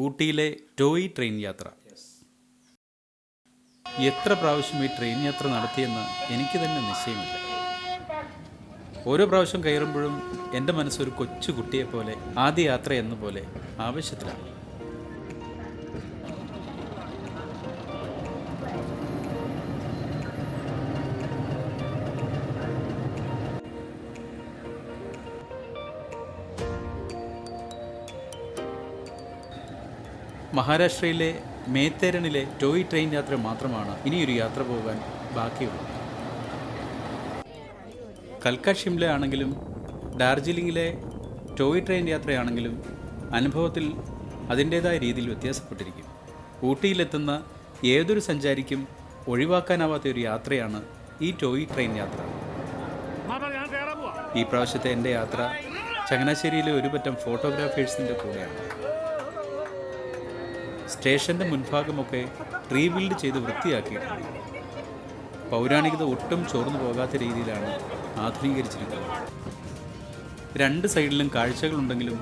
ഊട്ടിയിലെ toy train യാത്ര. എത്ര പ്രാവശ്യം ഈ ട്രെയിൻ യാത്ര നടത്തിയെന്ന് എനിക്ക് തന്നെ നിശ്ചയമില്ല. ഓരോ പ്രാവശ്യം കയറുമ്പോഴും എൻ്റെ മനസ്സൊരു കൊച്ചു കുട്ടിയെപ്പോലെ ആദ്യ യാത്ര എന്ന പോലെ ആവശ്യത്തിലാണ്. മഹാരാഷ്ട്രയിലെ മേത്തേരണിലെ ടോയ് ട്രെയിൻ യാത്ര മാത്രമാണ് ഇനിയൊരു യാത്ര പോകാൻ ബാക്കിയുള്ളത്. കൽക്ക ഷിംല ആണെങ്കിലും ഡാർജിലിംഗിലെ ടോയ് ട്രെയിൻ യാത്രയാണെങ്കിലും അനുഭവത്തിൽ അതിൻ്റേതായ രീതിയിൽ വ്യത്യാസപ്പെട്ടിരിക്കും. ഊട്ടിയിലെത്തുന്ന ഏതൊരു സഞ്ചാരിക്കും ഒഴിവാക്കാനാവാത്ത ഒരു യാത്രയാണ് ഈ ടോയ് ട്രെയിൻ യാത്ര. ഈ പ്രാവശ്യത്തെ എൻ്റെ യാത്ര ചങ്ങനാശ്ശേരിയിലെ ഒരു പറ്റം ഫോട്ടോഗ്രാഫേഴ്സിൻ്റെ കൂടെയാണ്. സ്റ്റേഷൻ്റെ മുൻഭാഗമൊക്കെ റീബിൽഡ് ചെയ്ത് വൃത്തിയാക്കിയിട്ടുണ്ട്. പൗരാണികത ഒട്ടും ചോർന്നു പോകാത്ത രീതിയിലാണ് ആധുനീകരിച്ചിരിക്കുന്നത്. രണ്ട് സൈഡിലും കാഴ്ചകളുണ്ടെങ്കിലും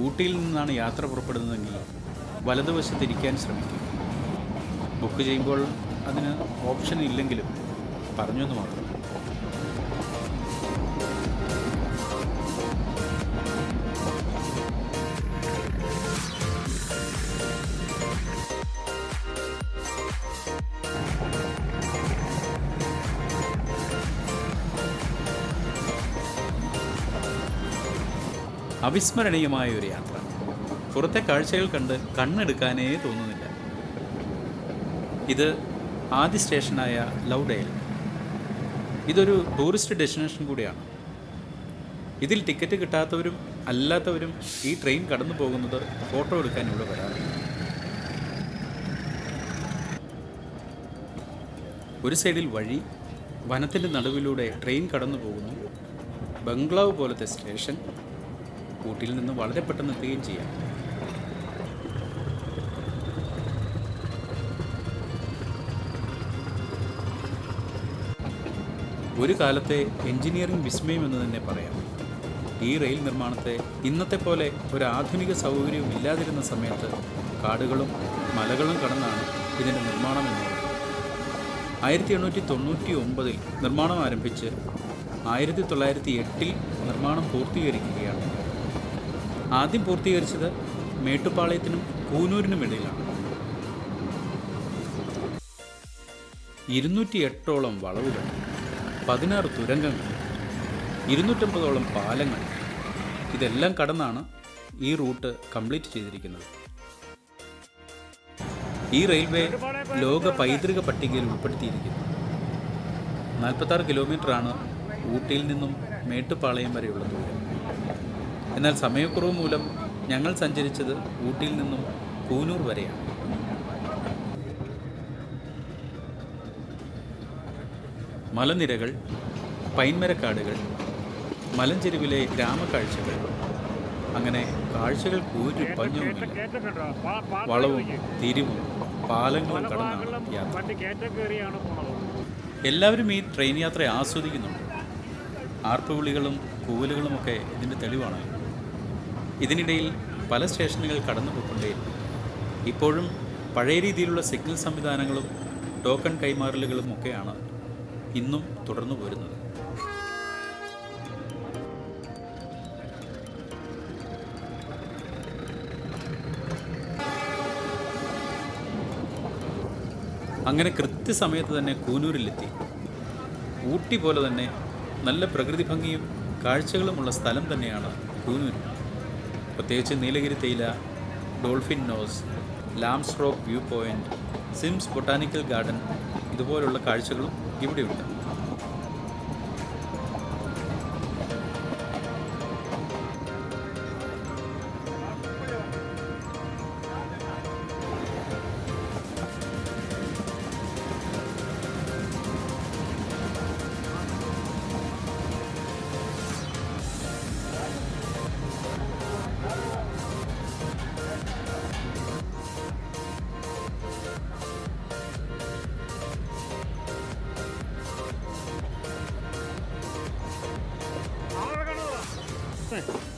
ഊട്ടിയിൽ നിന്നാണ് യാത്ര പുറപ്പെടുന്നതെങ്കിൽ വലതുവശത്തിരിക്കാൻ ശ്രമിക്കും. ബുക്ക് ചെയ്യുമ്പോൾ അതിന് ഓപ്ഷൻ ഇല്ലെങ്കിലും പറഞ്ഞെന്ന് മാത്രം. അവിസ്മരണീയമായ ഒരു യാത്ര. പുറത്തെ കാഴ്ചകൾ കണ്ട് കണ്ണെടുക്കാനേ തോന്നുന്നില്ല. ഇത് ആദ്യ സ്റ്റേഷനായ ലൗഡേൽ. ഇതൊരു ടൂറിസ്റ്റ് ഡെസ്റ്റിനേഷൻ കൂടിയാണ്. ഇതിൽ ടിക്കറ്റ് കിട്ടാത്തവരും അല്ലാത്തവരും ഈ ട്രെയിൻ കടന്നു പോകുന്നത് ഫോട്ടോ എടുക്കാൻ ഇവിടെ വരാറുണ്ട്. ഒരു സൈഡിൽ വഴി, വനത്തിൻ്റെ നടുവിലൂടെ ട്രെയിൻ കടന്നു പോകുന്നു. ബംഗ്ലാവ് പോലത്തെ സ്റ്റേഷൻ. ഊട്ടിയിൽ നിന്ന് വളരെ പെട്ടെന്ന് എത്തുകയും ചെയ്യാം. ഒരു കാലത്തെ എഞ്ചിനീയറിംഗ് വിസ്മയം എന്ന് തന്നെ പറയാം. ഈ റെയിൽ നിർമ്മാണത്തെ ഇന്നത്തെ പോലെ ഒരു ആധുനിക സൗകര്യവും ഇല്ലാതിരുന്ന സമയത്ത് കാടുകളും മലകളും കടന്നാണ് ഇതിൻ്റെ നിർമ്മാണം എന്ന് പറയുന്നത്. 1899 നിർമ്മാണം ആരംഭിച്ച് 1908 നിർമ്മാണം പൂർത്തീകരിക്കുകയാണ്. ആദ്യം പൂർത്തീകരിച്ചത് മേട്ടുപ്പാളയത്തിനും കൂനൂരിനും ഇടയിലാണ്. 208ഓളം വളവുകൾ, 16 തുരങ്കങ്ങൾ, 250ഓളം പാലങ്ങൾ, ഇതെല്ലാം കടന്നാണ് ഈ റൂട്ട് കംപ്ലീറ്റ് ചെയ്തിരിക്കുന്നത്. ഈ റെയിൽവേ ലോക പൈതൃക പട്ടികയിൽ ഉൾപ്പെടുത്തിയിരിക്കുന്നു. 46 കിലോമീറ്ററാണ് ഊട്ടിയിൽ നിന്നും മേട്ടുപ്പാളയം വരെയുള്ള ദൂരം. എന്നാൽ സമയക്കുറവ് മൂലം ഞങ്ങൾ സഞ്ചരിച്ചത് ഊട്ടിയിൽ നിന്നും കൂനൂർ വരെയാണ്. മലനിരകൾ, പൈൻമരക്കാടുകൾ, മലഞ്ചെരുവിലെ ഗ്രാമക്കാഴ്ചകൾ, അങ്ങനെ കാഴ്ചകൾ കൂരി പഞ്ഞൊന്നുമില്ല. വളവും തിരിവും പാലങ്ങളും കടന്നാണ് യാത്ര. എല്ലാവരും ഈ ട്രെയിൻ യാത്ര ആസ്വദിക്കുന്നുണ്ട്. ആർപ്പുവിളികളും കൂവലുകളുമൊക്കെ ഇതിൻ്റെ തെളിവാണ്. ഇതിനിടയിൽ പല സ്റ്റേഷനുകൾ കടന്നു പോയിക്കൊണ്ടേയിരുന്നു. ഇപ്പോഴും പഴയ രീതിയിലുള്ള സിഗ്നൽ സംവിധാനങ്ങളും ടോക്കൺ കൈമാറലുകളും ഒക്കെയാണ് ഇന്നും തുടർന്നു പോരുന്നത്. അങ്ങനെ കൃത്യസമയത്ത് തന്നെ കൂനൂരിലെത്തി. ഊട്ടി പോലെ തന്നെ നല്ല പ്രകൃതി ഭംഗിയും കാഴ്ചകളുമുള്ള സ്ഥലം തന്നെയാണ് കൂനൂർ. പ്രത്യേകിച്ച് നീലഗിരി തേയില, Dolphin Nose, Lamb's Rock View Point, Sim's Botanical Garden, ഇതുപോലുള്ള കാഴ്ചകളും ഇവിടെയുണ്ട്.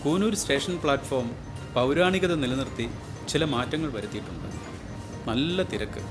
കൂനൂർ സ്റ്റേഷൻ പ്ലാറ്റ്ഫോം പൗരാണികത നിലനിർത്തി ചില മാറ്റങ്ങൾ വരുത്തിയിട്ടുണ്ട്. നല്ല തിരക്ക്.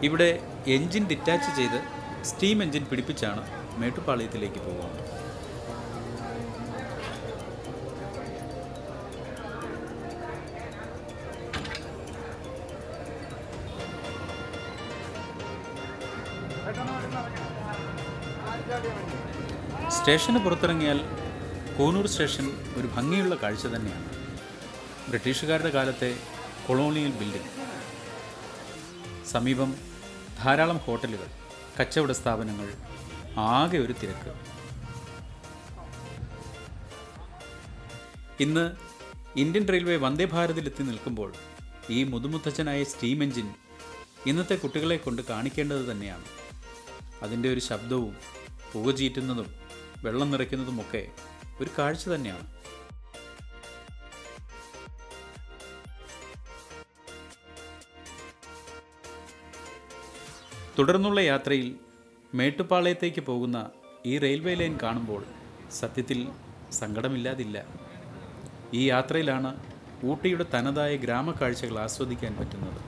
ഇവിടെ എൻജിൻ ഡിറ്റാച്ച് ചെയ്ത് സ്റ്റീം എൻജിൻ പിടിപ്പിച്ചാണ് മേട്ടുപ്പാളയത്തിലേക്ക് പോകുന്നത്. സ്റ്റേഷന് പുറത്തിറങ്ങിയാൽ കൂനൂർ സ്റ്റേഷൻ ഒരു ഭംഗിയുള്ള കാഴ്ച തന്നെയാണ്. ബ്രിട്ടീഷുകാരുടെ കാലത്തെ കൊളോണിയൽ ബിൽഡിംഗ്, സമീപം ധാരാളം ഹോട്ടലുകൾ, കച്ചവട സ്ഥാപനങ്ങൾ, ആകെ ഒരു തിരക്ക്. ഇന്ന് ഇന്ത്യൻ റെയിൽവേ വന്ദേ ഭാരതിലെത്തി നിൽക്കുമ്പോൾ ഈ മുതുമുത്തച്ഛനായ സ്റ്റീം എൻജിൻ ഇന്നത്തെ കുട്ടികളെ കൊണ്ട് കാണിക്കേണ്ടത് തന്നെയാണ്. അതിൻ്റെ ഒരു ശബ്ദവും പുക ചീറ്റുന്നതും വെള്ളം നിറയ്ക്കുന്നതുമൊക്കെ ഒരു കാഴ്ച തന്നെയാണ്. തുടർന്നുള്ള യാത്രയിൽ മേട്ടുപ്പാളയത്തേക്ക് പോകുന്ന ഈ റെയിൽവേ ലൈൻ കാണുമ്പോൾ സത്യത്തിൽ സങ്കടമില്ലാതില്ല. ഈ യാത്രയിലാണ് ഊട്ടിയുടെ തനതായ ഗ്രാമക്കാഴ്ചകൾ ആസ്വദിക്കാൻ പറ്റുന്നത്.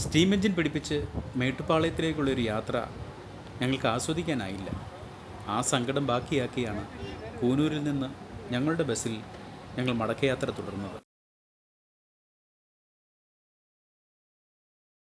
സ്റ്റീം എൻജിൻ പിടിപ്പിച്ച് മേട്ടുപ്പാളയത്തിലേക്കുള്ളൊരു യാത്ര ഞങ്ങൾക്ക് ആസ്വദിക്കാനായില്ല. ആ സങ്കടം ബാക്കിയാക്കിയാണ് കൂനൂരിൽ നിന്ന് ഞങ്ങളുടെ ബസ്സിൽ ഞങ്ങൾ മടക്കയാത്ര തുടർന്നത്.